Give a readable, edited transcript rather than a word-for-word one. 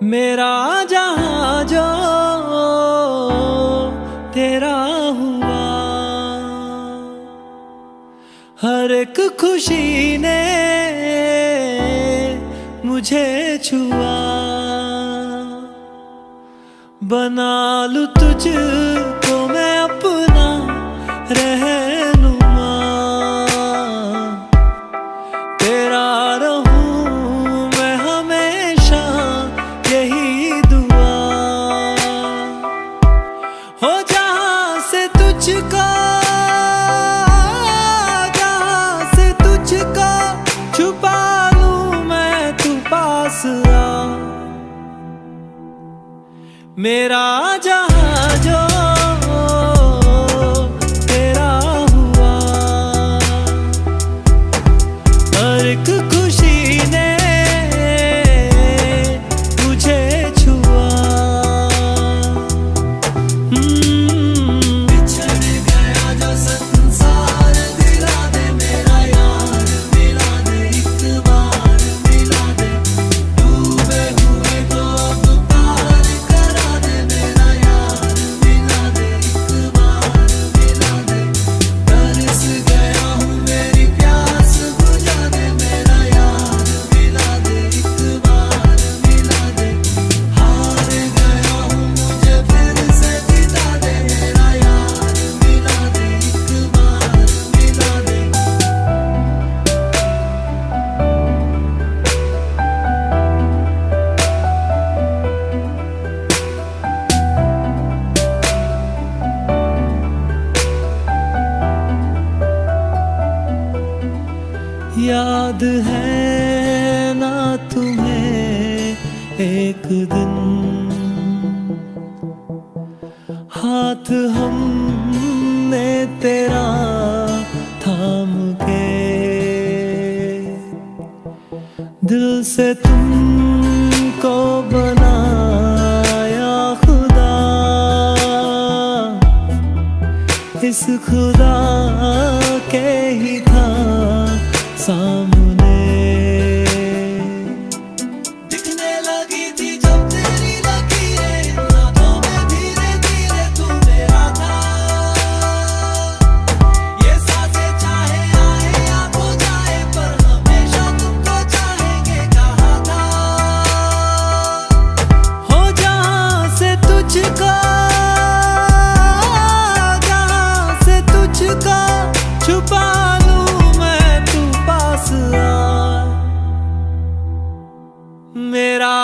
मेरा जहां जो तेरा हुआ, हर एक खुशी ने मुझे छुआ। बना लूं तुझको मैं अपना रहनुमा, तेरा रहूं मैं हमेशा यही दुआ। हो जहां से तुझको छुपा लूं मैं, तू पास आ। मेरा जहां जो तेरा हुआ, हर एक खुशी ने मुझे छुआ। बिछड़ गया जो संसार, दिला दे मेरा यार, मिला दे एक बार, मिला दे डूबे हुए को अब पार करा दे मेरा यार, मिला दे एक बार, मिला दे। तरस गया हूँ मेरी प्यास बुझा दे मेरा यार, मिला दे एक बार, मिला दे। हार गया हूँ मुझे फिर से जिता दे मेरा यार, मिला दे एक बार, मिला दे। याद है ना तुम्हें एक दिन, हाथ हमने तेरा थाम के, दिल से तुमको बनाया खुदा, इस खुदा के ही था सामने। दिखने लगी थी जब तेरी लकीरें, रातों में धीरे धीरे तू मेरा था। ये सांसें चाहे आए या खो जाए, पर हमेशा तुमको चाहेंगे कहा था। हो जहां से तुझको छुपा लूं मैं, तू पास आ। मेरा